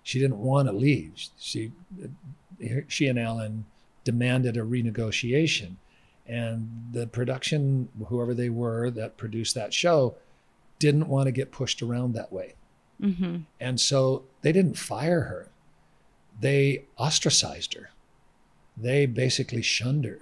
She didn't want to leave. She and Alan demanded a renegotiation. And the production, whoever they were that produced that show, didn't want to get pushed around that way. Mm-hmm. And so they didn't fire her. They ostracized her. They basically shunned her.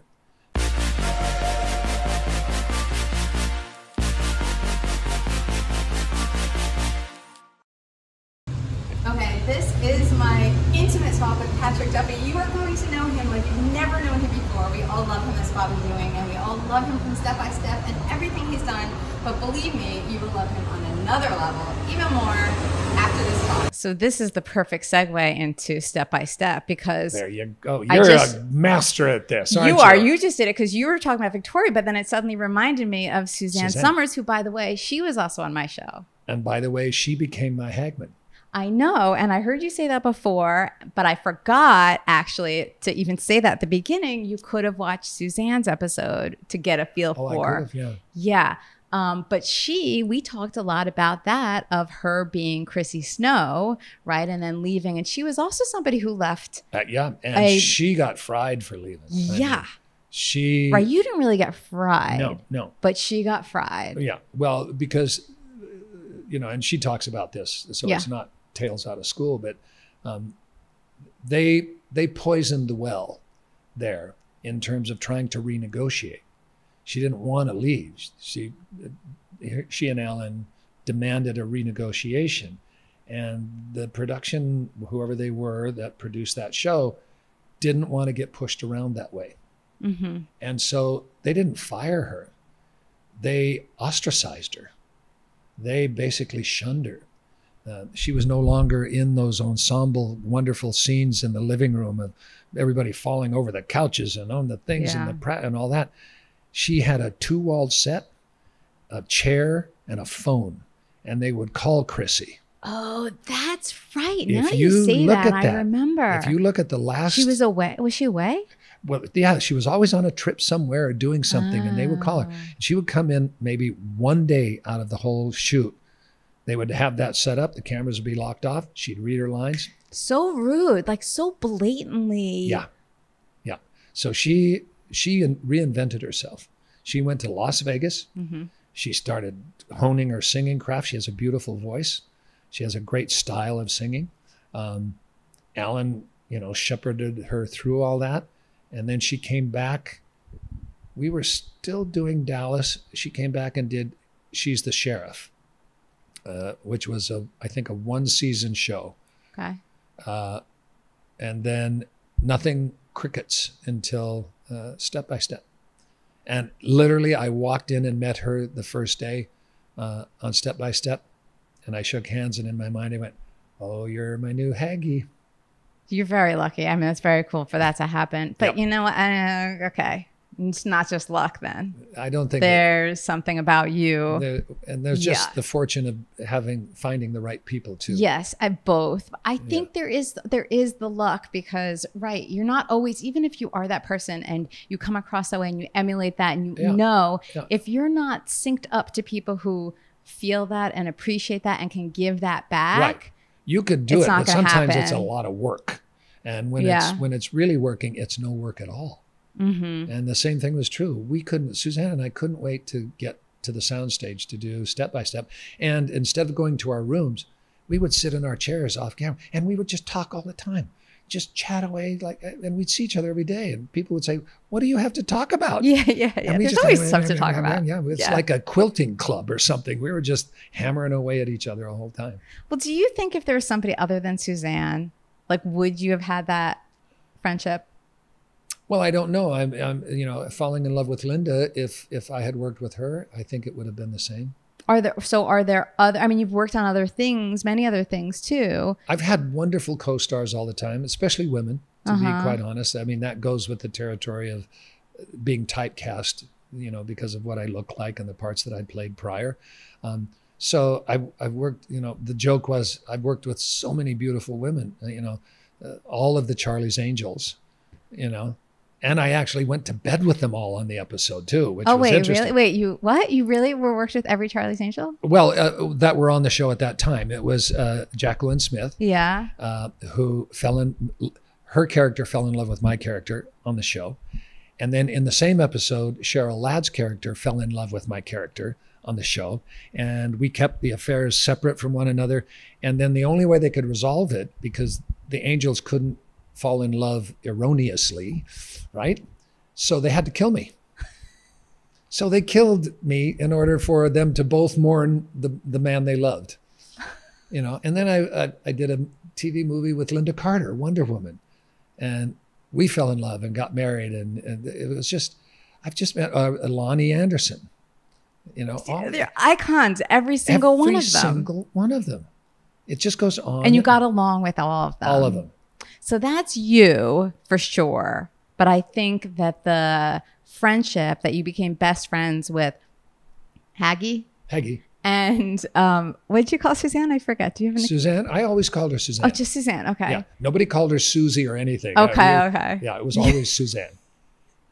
Okay, this is my intimate talk with Patrick Duffy. You are going to know him like you've never known him before. We all love him as Bobby Doing, and we all love him from Step by Step and everything he's done. But believe me, you will love him on another level, even more after this talk. So this is the perfect segue into Step by Step, because There you go. You're a master at this, aren't you? You are. You just did it because you were talking about Victoria, but then it suddenly reminded me of Suzanne Summers, who, by the way, she was also on my show. And by the way, she became my Hagman. I know, and I heard you say that before, but I forgot actually to even say that at the beginning. You could have watched Suzanne's episode to get a feel for. I could have, yeah. But we talked a lot about that, of her being Chrissy Snow, right? And then leaving. And she was also somebody who left. And she got fried for leaving. Yeah. Right, you didn't really get fried. No. But she got fried. Yeah. Well, because, and she talks about this, so it's not tales out of school, but they poisoned the well there in terms of trying to renegotiate. She didn't want to leave. She and Alan demanded a renegotiation, and the production, whoever they were that produced that show, didn't want to get pushed around that way. Mm-hmm. And so they didn't fire her. They ostracized her. They basically shunned her. She was no longer in those ensemble wonderful scenes in the living room of everybody falling over the couches and on the things and all that. She had a 2-walled set, a chair, and a phone, and they would call Chrissy. Oh, that's right. Now you say that, I remember. If you look at the last... She was away. Was she away? Well, yeah, she was always on a trip somewhere or doing something, and they would call her. She would come in maybe one day out of the whole shoot. They would have that set up. The cameras would be locked off. She'd read her lines. So rude, like so blatantly. Yeah. So she reinvented herself. She went to Las Vegas. Mm-hmm. She started honing her singing craft. She has a beautiful voice. She has a great style of singing. Alan, shepherded her through all that. And then she came back. We were still doing Dallas. She came back and did She's the Sheriff, which was, I think, a 1-season show. Okay. And then nothing crickets until Step by Step. And literally, I walked in and met her the first day on Step by Step. And I shook hands, and in my mind, I went, "Oh, you're my new Haggy." You're very lucky. I mean, it's very cool for that to happen. But you know what? Okay. It's not just luck then. I don't think there's something about you. And there's just the fortune of finding the right people too. Yes, at both. I think there is the luck because, right, you're not always, even if you are that person and you come across that way and you emulate that and you know, if you're not synced up to people who feel that and appreciate that and can give that back. Right. You could do it, but sometimes it's a lot of work. And when it's really working, it's no work at all. Mm-hmm. And the same thing was true. Suzanne and I couldn't wait to get to the soundstage to do Step by Step. And instead of going to our rooms, we would sit in our chairs off camera and we would just talk all the time, just chat away. And we'd see each other every day. And people would say, "What do you have to talk about?" Yeah. There's always stuff to talk about. Yeah, it's like a quilting club or something. We were just hammering away at each other the whole time. Well, do you think if there was somebody other than Suzanne, like, would you have had that friendship? Well, I don't know. I'm falling in love with Linda. If I had worked with her, I think it would have been the same. Are there other, I mean, you've worked on other things, many other things too. I've had wonderful co-stars all the time, especially women, to be quite honest. I mean, that goes with the territory of being typecast, because of what I look like and the parts that I'd played prior. So I've worked, the joke was I've worked with so many beautiful women, all of the Charlie's Angels, And I actually went to bed with them all on the episode too, which oh, was wait, interesting. really? Wait, you what? You really were worked with every Charlie's Angel? Well, that were on the show at that time. It was Jacqueline Smith, Yeah. who her character fell in love with my character on the show. And then in the same episode, Cheryl Ladd's character fell in love with my character on the show. And we kept the affairs separate from one another. And then the only way they could resolve it, because the angels couldn't fall in love erroneously, right? So they had to kill me. So they killed me in order for them to both mourn the man they loved, you know. And then I did a TV movie with Linda Carter, Wonder Woman, and we fell in love and got married. And it was just, I've just met Lonnie Anderson, you know. They're icons, every single one of them. Every single one of them. It just goes on. And you got along with all of them. All of them. So that's you for sure. But I think that the friendship that you became best friends with Haggy. And what did you call Suzanne? I forget. Do you have any? Suzanne? I always called her Suzanne. Oh, just Suzanne. Okay. Yeah. Nobody called her Susie or anything. Okay. Yeah, it was always Suzanne.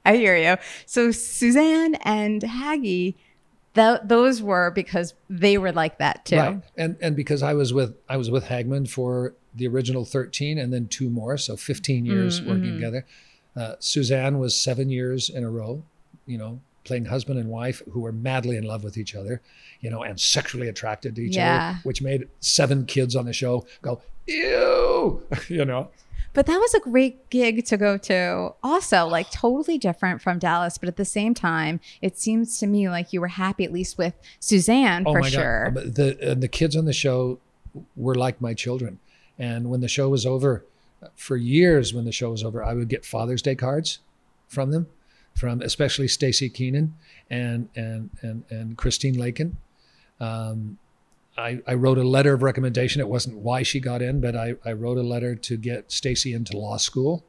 I hear you. So Suzanne and Haggy, those were because they were like that too. Right. And because I was with Hagman for the original 13 and then 2 more, so 15 years working together. Suzanne was 7 years in a row, you know, playing husband and wife who were madly in love with each other, you know, and sexually attracted to each other, which made 7 kids on the show go, ew, you know. But that was a great gig to go to. Also, like totally different from Dallas, but at the same time, it seems to me like you were happy, at least with Suzanne, for sure. God. The kids on the show were like my children. And when the show was over, for years when the show was over, I would get Father's Day cards from them, from especially Stacy Keenan and Christine Lakin. I wrote a letter of recommendation. It wasn't why she got in, but I wrote a letter to get Stacy into law school,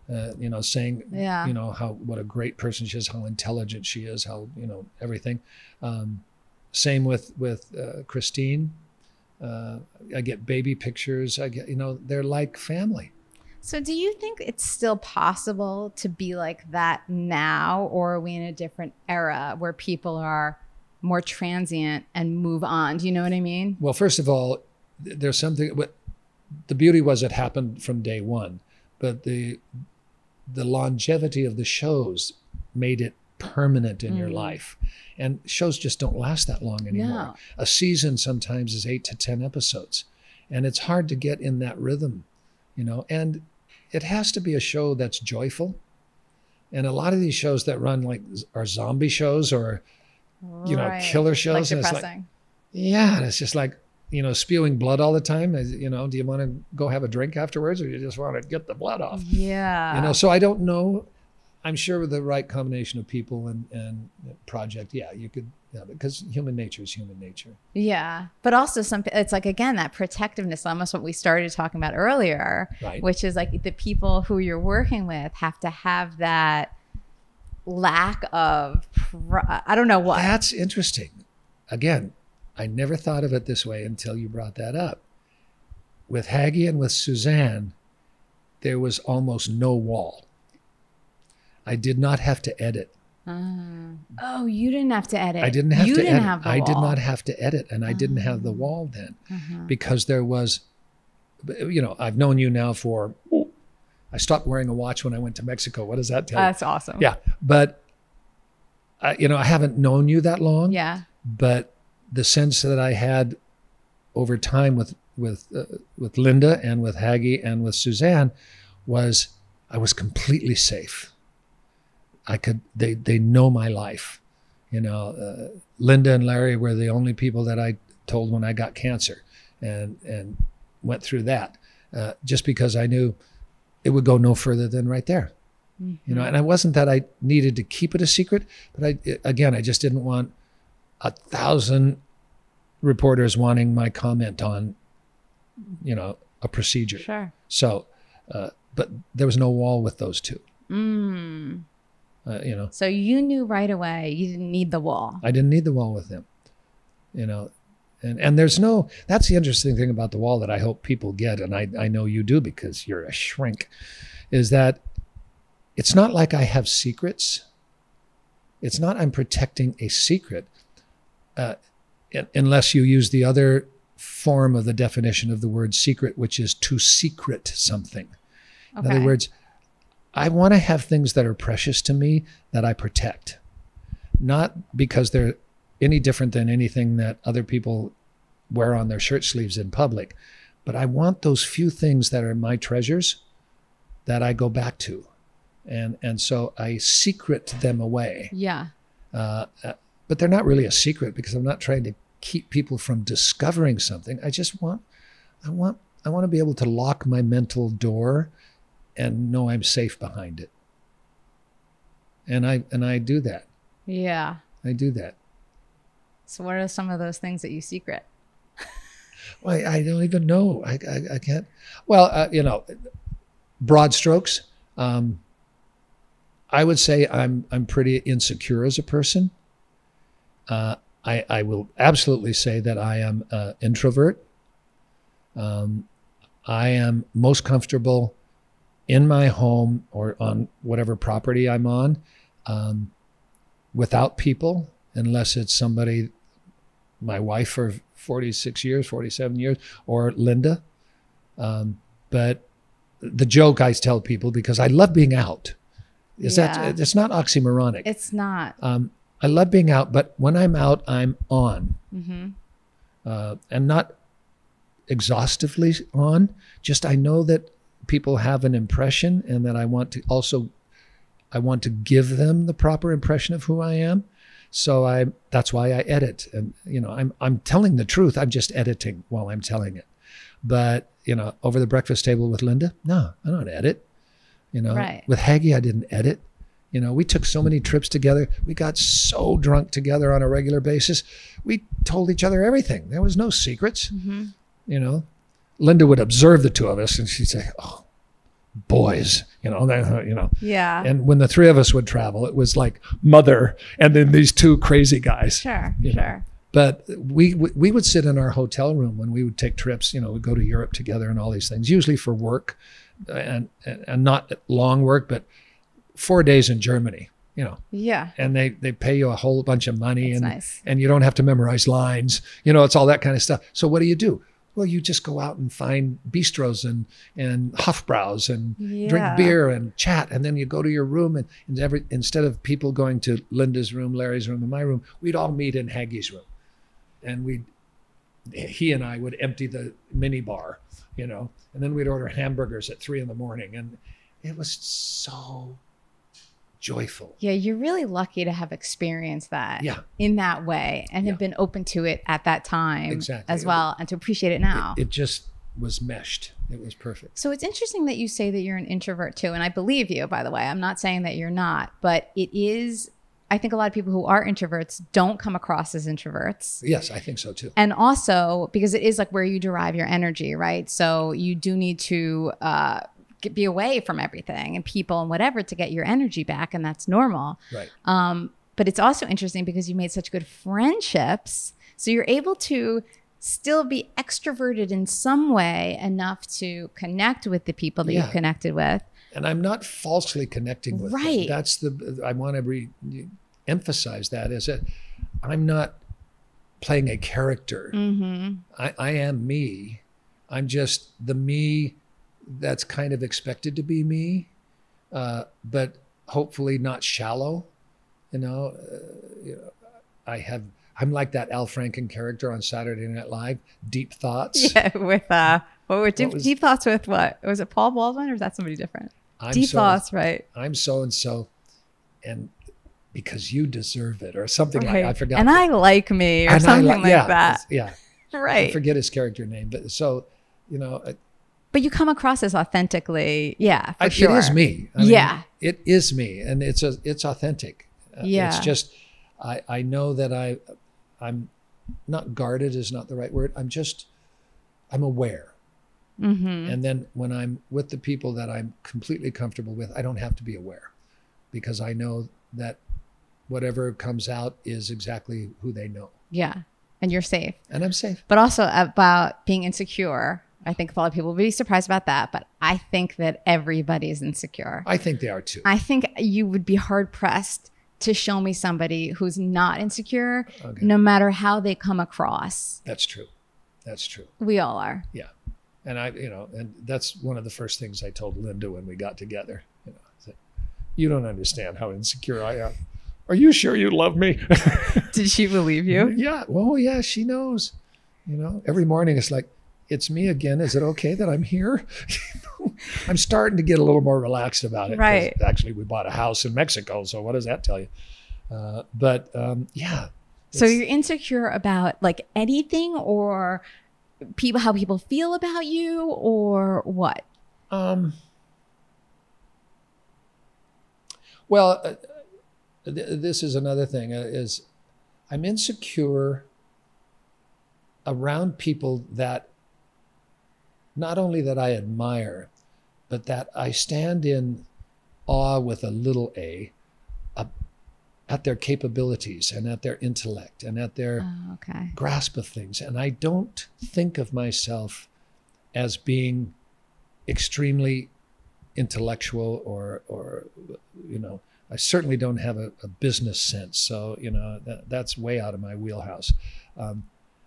you know, saying, you know, what a great person she is, how intelligent she is, how, you know, everything. Same with Christine. I get baby pictures. I get, you know, they're like family. So do you think it's still possible to be like that now, or are we in a different era where people are more transient and move on? Do you know what I mean? Well, first of all, there's something, what the beauty was, it happened from day one, but the longevity of the shows made it permanent in your life. And shows just don't last that long anymore. No. A season sometimes is 8 to 10 episodes, and it's hard to get in that rhythm, you know, and it has to be a show that's joyful. And a lot of these shows that run like are zombie shows or, you know, killer shows. Like and depressing. It's like, yeah, and it's just like, you know, spewing blood all the time. You know, do you want to go have a drink afterwards, or you just want to get the blood off? Yeah. You know, so I don't know. I'm sure with the right combination of people and project, yeah, you could, yeah, because human nature is human nature. Yeah. But also it's like, again, that protectiveness, almost what we started talking about earlier, Right. which is like the people who you're working with have to have that lack of, I don't know what. That's interesting. Again, I never thought of it this way until you brought that up. With Haggy and with Suzanne, there was almost no wall. I did not have to edit. Oh, you didn't have to edit. I didn't have to edit. Have the I wall. did not have to edit, and I didn't have the wall then, because there was, you know, I've known you now for, I stopped wearing a watch when I went to Mexico. What does that tell you? That's awesome. Yeah, but you know, I haven't known you that long. Yeah. But the sense that I had over time with Linda and with Haggy and with Suzanne was I was completely safe. They know my life. You know, Linda and Larry were the only people that I told when I got cancer and went through that, just because I knew it would go no further than right there. You know, and it wasn't that I needed to keep it a secret, but I just didn't want 1,000 reporters wanting my comment on, you know, a procedure. Sure. So, but there was no wall with those two. You know. So you knew right away you didn't need the wall. I didn't need the wall with them. You know, and there's no, that's the interesting thing about the wall that I hope people get, and I know you do because you're a shrink, is that it's not like I have secrets. It's not I'm protecting a secret, unless you use the other form of the definition of the word secret, which is to secret something. In other words, I want to have things that are precious to me that I protect, not because they're any different than anything that other people wear on their shirt sleeves in public, but I want those few things that are my treasures that I go back to. And so I secret them away. Yeah. But they're not really a secret because I'm not trying to keep people from discovering something. I want to be able to lock my mental door and know I'm safe behind it. And I do that. Yeah. I do that. So what are some of those things that you secret? Well, I don't even know. I can't. Well, broad strokes. I would say I'm pretty insecure as a person. I will absolutely say that I am an introvert. I am most comfortable in my home or on whatever property I'm on, without people, unless it's somebody, my wife for 46 years, 47 years, or Linda. But the joke I tell people, because I love being out, is that it's not oxymoronic. It's not. I love being out, but when I'm out, I'm on. And not exhaustively on. Just I know that people have an impression, and that I want to give them the proper impression of who I am. So that's why I edit. And I'm telling the truth. I'm just editing while I'm telling it. But over the breakfast table with Linda, no, I don't edit. Right. With Haggie, I didn't edit. We took so many trips together. We got so drunk together on a regular basis. We told each other everything. There was no secrets. Linda would observe the two of us and she'd say, "Oh, boys," Yeah. And when the three of us would travel, it was like mother and then these two crazy guys. Sure. But we would sit in our hotel room when we would take trips. We'd go to Europe together and all these things, usually for work, and not long work, but 4 days in Germany. Yeah. And they pay you a whole bunch of money. That's and nice. And you don't have to memorize lines. It's all that kind of stuff. So what do? Well, you just go out and find bistros and Hofbraus and drink beer and chat. And then you go to your room and instead of people going to Linda's room, Larry's room, and my room, we'd all meet in Haggie's room. And he and I would empty the mini bar, and then we'd order hamburgers at 3 a.m. And it was so joyful. Yeah, you're really lucky to have experienced that in that way and have been open to it at that time as well, and to appreciate it now. It just was meshed. It was perfect. So it's interesting that you say that you're an introvert too, and I believe you, by the way. I'm not saying that you're not, but it is, I think a lot of people who are introverts don't come across as introverts. Yes, I think so too. And also because it is like where you derive your energy, right? So you do need to be away from everything and people and whatever to get your energy back, and that's normal. Right. But it's also interesting because you made such good friendships, so you're able to still be extroverted in some way enough to connect with the people that you've connected with. And I'm not falsely connecting with them. That's I want to emphasize that, is that I'm not playing a character. I am me. I'm just the me that's kind of expected to be me, but hopefully not shallow. I'm like that Al Franken character on Saturday Night Live, Deep Thoughts. Yeah, with what were Deep Thoughts with what? Was it Paul Baldwin or is that somebody different? Deep Thoughts, right? I'm so and so, and because you deserve it, or something like I forgot. And I like me, or something like that. Yeah, right. I forget his character name, but so But you come across as authentically, for sure. It is me. I mean, it is me, and it's authentic. It's just I know that I'm not guarded is not the right word. I'm aware. And then when I'm with the people that I'm completely comfortable with, I don't have to be aware, because I know that whatever comes out is exactly who they know. Yeah. And you're safe. And I'm safe. But also about being insecure. I think a lot of people would be surprised about that, but I think that everybody is insecure. I think they are too. I think you would be hard pressed to show me somebody who's not insecure, no matter how they come across. That's true. That's true. We all are. Yeah. And and that's one of the first things I told Linda when we got together. You don't understand how insecure I am. Are you sure you love me? Did she believe you? Yeah. Well, yeah, she knows. Every morning it's like, it's me again. Is it okay that I'm here? I'm starting to get a little more relaxed about it. Right. Actually, we bought a house in Mexico. So what does that tell you? Yeah. So you're insecure about like anything, or how people feel about you, or what? Well, this is another thing, is I'm insecure around people that not only that I admire, but that I stand in awe with a little a at their capabilities and at their intellect and at their grasp of things. And I don't think of myself as being extremely intellectual or I certainly don't have a business sense. So, that's way out of my wheelhouse.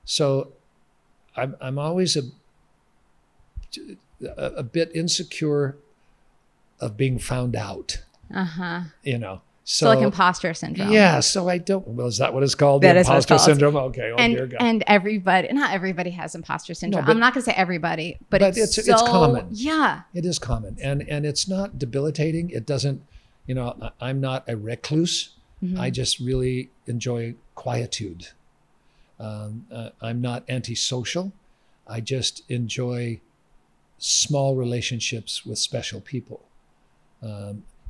So I'm always a bit insecure of being found out, So like imposter syndrome. Yeah. So I don't, well, is that what it's called? That the is what it's imposter called. Syndrome? Okay. Oh, dear God. And not everybody has imposter syndrome. No, but, I'm not going to say everybody, but it's common. Yeah. It is common. And it's not debilitating. It doesn't, I'm not a recluse. Mm-hmm. I just really enjoy quietude. I'm not antisocial. I just enjoy small relationships with special people.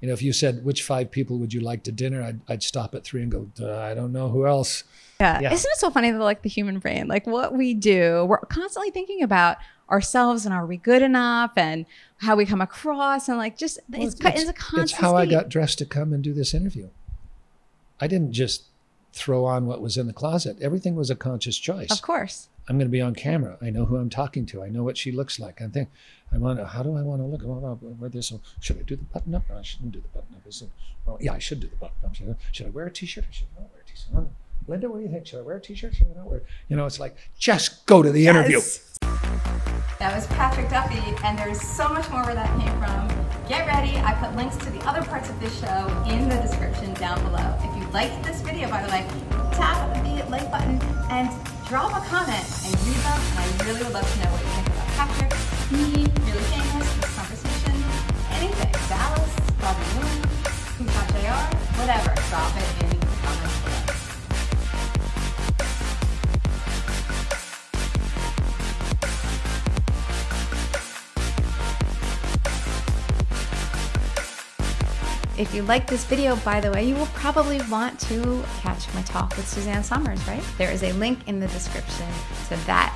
If you said, which 5 people would you like to dinner? I'd stop at 3 and go, I don't know who else. Yeah. Isn't it so funny that like the human brain, like what we do, we're constantly thinking about ourselves and are we good enough and how we come across and like just, it's a constant It's how I got dressed to come and do this interview. I didn't just throw on what was in the closet. Everything was a conscious choice. Of course. I'm going to be on camera. I know who I'm talking to. I know what she looks like. I think how do I want to look? Where this? Should I do the button up? No, I shouldn't do the button up. Yeah, I should do the button up. Should I wear a t-shirt or should I not wear a t-shirt? Linda, what do you think? Should I wear a t-shirt? Should I not wear it? It's like, just go to the interview. That was Patrick Duffy, and there's so much more where that came from. Get ready. I put links to the other parts of this show in the description down below. If you liked this video, by the way, tap the like button and drop a comment and read them, and I really would love to know what you think about Patrick, me, Really Famous, this conversation, anything, Dallas, Bobby Moon, who's got JR, whatever, drop it in the comments below. If you like this video, by the way, you will probably want to catch my talk with Suzanne Somers, right? There is a link in the description to that.